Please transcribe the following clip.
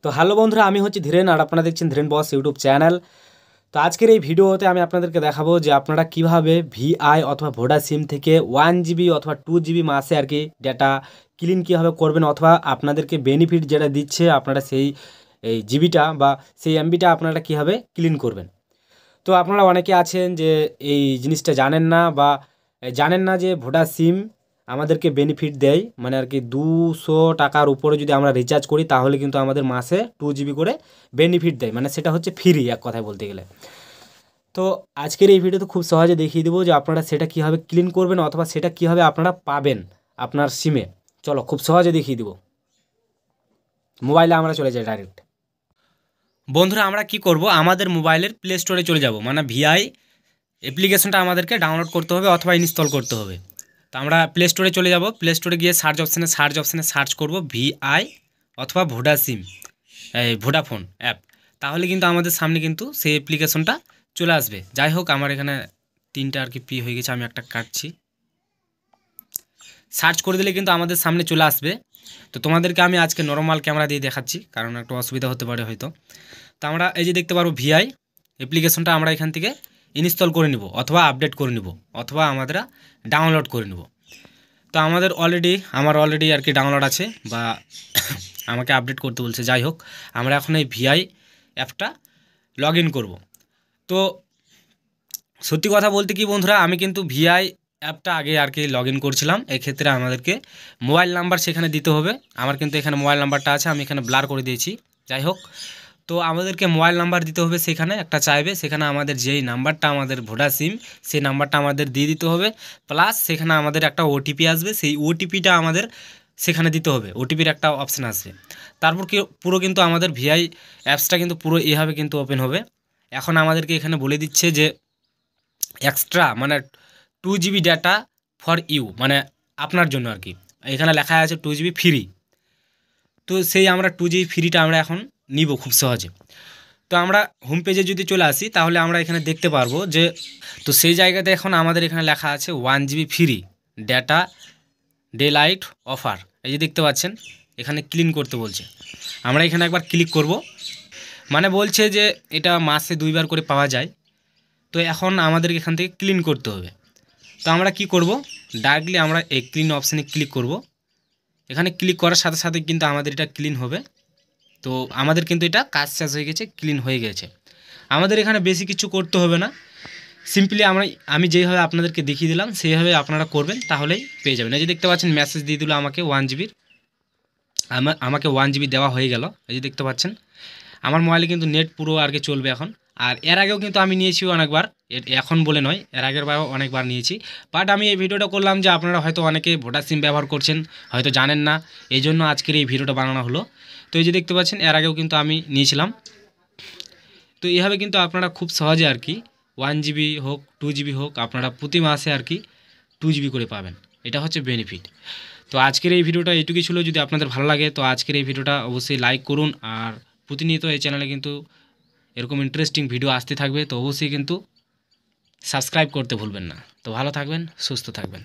তো হ্যালো বন্ধুরা, আমি হচ্ছি ধীরেন আর আপনারা দেখছেন ধীরেন বস ইউটিউব চ্যানেল। তো আজকের এই ভিডিওতে আমি আপনাদেরকে দেখাবো যে আপনারা কিভাবে ভিআই অথবা ভোডা সিম থেকে 1 GB অথবা 2 GB মাসে আর কি ডেটা ক্লিন কীভাবে করবেন, অথবা আপনাদেরকে বেনিফিট যেটা দিচ্ছে আপনারা সেই এই জিবিটা বা সেই এমবিটা আপনারা কীভাবে ক্লিন করবেন। তো আপনারা অনেকে আছেন যে এই জিনিসটা জানেন না যে ভোডা সিম আমাদেরকে বেনিফিট দেয়, মানে আর কি 200 টাকার উপরে যদি আমরা রিচার্জ করি তাহলে কিন্তু আমাদের মাসে 2 GB করে বেনিফিট দেয়, মানে সেটা হচ্ছে ফ্রি এক কথায় বলতে গেলে। তো আজকের এই ভিডিওতে খুব সহজে দেখিয়ে দেবো যে আপনারা সেটা কীভাবে ক্লিন করবেন অথবা সেটা কীভাবে আপনারা পাবেন আপনার সিমে। চলো খুব সহজে দেখিয়ে দেবো। মোবাইলে আমরা চলে যাই ডাইরেক্ট। বন্ধুরা, আমরা কি করব, আমাদের মোবাইলের প্লে স্টোরে চলে যাব, মানে ভিআই অ্যাপ্লিকেশনটা আমাদেরকে ডাউনলোড করতে হবে অথবা ইনস্টল করতে হবে। তো আমরা প্লে স্টোরে চলে যাব, প্লে স্টোরে গিয়ে সার্চ অপশানে সার্চ করব ভিআই অথবা ভোডা সিম, এই ভোডাফোন অ্যাপ। তাহলে কিন্তু আমাদের সামনে কিন্তু সেই অ্যাপ্লিকেশনটা চলে আসবে। যাই হোক, আমার এখানে 3টা আর কি পি হয়ে গেছে, আমি একটা কাটছি। সার্চ করে দিলে কিন্তু আমাদের সামনে চলে আসবে। তো তোমাদেরকে আমি আজকে নর্মাল ক্যামেরা দিয়ে দেখাচ্ছি, কারণ একটু অসুবিধা হতে পারে হয়তো। তো আমরা এই যে দেখতে পারবো ভিআই অ্যাপ্লিকেশনটা আমরা এখান থেকে ইনস্টল করে নিব অথবা আপডেট করে নিব অথবা আমরা ডাউনলোড করে নিব। তো আমার অলরেডি আর কি ডাউনলোড আছে বা আমাকে আপডেট করতে বলছে। যাই হোক, আমরা এখন এই ভিআই অ্যাপটা লগ ইন করবো। তো সত্যি কথা বলতে কি বন্ধুরা, আমি কিন্তু ভিআই অ্যাপটা আগে আর কি লগ ইন করছিলাম। এক্ষেত্রে আমাদেরকে মোবাইল নাম্বার সেখানে দিতে হবে। আমার কিন্তু এখানে মোবাইল নাম্বারটা আছে, আমি এখানে ব্লার করে দিয়েছি। যাই হোক, তো আমাদেরকে মোবাইল নাম্বার দিতে হবে, সেখানে একটা চাইবে, সেখানে আমাদের যেই নাম্বারটা আমাদের ভোডা সিম সেই নাম্বারটা আমাদের দিয়ে দিতে হবে। প্লাস সেখানে আমাদের একটা ওটিপি আসবে, সেই ওটিপিটা আমাদের সেখানে দিতে হবে, ওটিপির একটা অপশান আসবে। তারপর কি পুরো কিন্তু আমাদের ভিআই অ্যাপসটা কিন্তু পুরো এভাবে কিন্তু ওপেন হবে। এখন আমাদেরকে এখানে বলে দিচ্ছে যে এক্সট্রা মানে 2 GB ডাটা ফর ইউ, মানে আপনার জন্য আর কি। এখানে লেখা আছে 2 GB ফ্রি। তো সেই আমরা 2 GB ফ্রিটা আমরা এখন নিব খুব সহজে। তো আমরা হোম পেজে যদি চলে আসি তাহলে আমরা এখানে দেখতে পারবো যে, তো সেই জায়গাতে এখন আমাদের এখানে লেখা আছে 1 GB free data day light offer. এই যে দেখতে পাচ্ছেন, এখানে ক্লিন করতে বলছে। আমরা এখানে একবার ক্লিক করব, মানে বলছে যে এটা মাসে 2বার করে পাওয়া যায়। তো এখন আমাদের এখান থেকে ক্লিন করতে হবে। তো আমরা কি করব, ডাইরেক্টলি আমরা এই ক্লিন অপশানে ক্লিক করব। এখানে ক্লিক করার সাথে সাথে কিন্তু আমাদের এটা ক্লিন হবে। তো আমাদের কিন্তু এটা কাজ শেষ হয়ে গেছে, ক্লিন হয়ে গেছে। আমাদের এখানে বেশি কিছু করতে হবে না, সিম্পলি আমি যেইভাবে আপনাদেরকে দেখিয়ে দিলাম সেইভাবে আপনারা করবেন, তাহলেই পেয়ে যাবেন। এই যে দেখতে পাচ্ছেন মেসেজ দিয়ে দিল আমাকে 1 GB, আমাকে 1 GB দেওয়া হয়ে গেল। এই যে দেখতে পাচ্ছেন আমার মোবাইলে কিন্তু নেট পুরো আর কি চলবে এখন। আর এর আগেও কিন্তু আমি নিয়েছি অনেকবার, এখন বলে নয়, এর আগের বারও অনেকবার নিয়েছি। বাট আমি এই ভিডিওটা করলাম যে আপনারা হয়তো অনেকে ভোডা সিম ব্যবহার করছেন, হয়তো জানেন না, এই জন্য আজকের এই ভিডিওটা বানানো হলো। তো এই যে দেখতে পাচ্ছেন এর আগেও কিন্তু আমি নিয়েছিলাম। তো এইভাবে কিন্তু আপনারা খুব সহজে আর কি 1 GB হোক 2 GB হোক আপনারা প্রতি মাসে আর কি 2 GB করে পাবেন। এটা হচ্ছে বেনিফিট। তো আজকের এই ভিডিওটা এইটুকুই ছিল। যদি আপনাদের ভালো লাগে তো আজকের এই ভিডিওটা অবশ্যই লাইক করুন। আর প্রতিনিয়ত এই চ্যানেলে কিন্তু এরকম ইন্টারেস্টিং ভিডিও আসতে থাকবে, তো অবশ্যই কিন্তু সাবস্ক্রাইব করতে ভুলবেন না। তো ভালো থাকবেন, সুস্থ থাকবেন।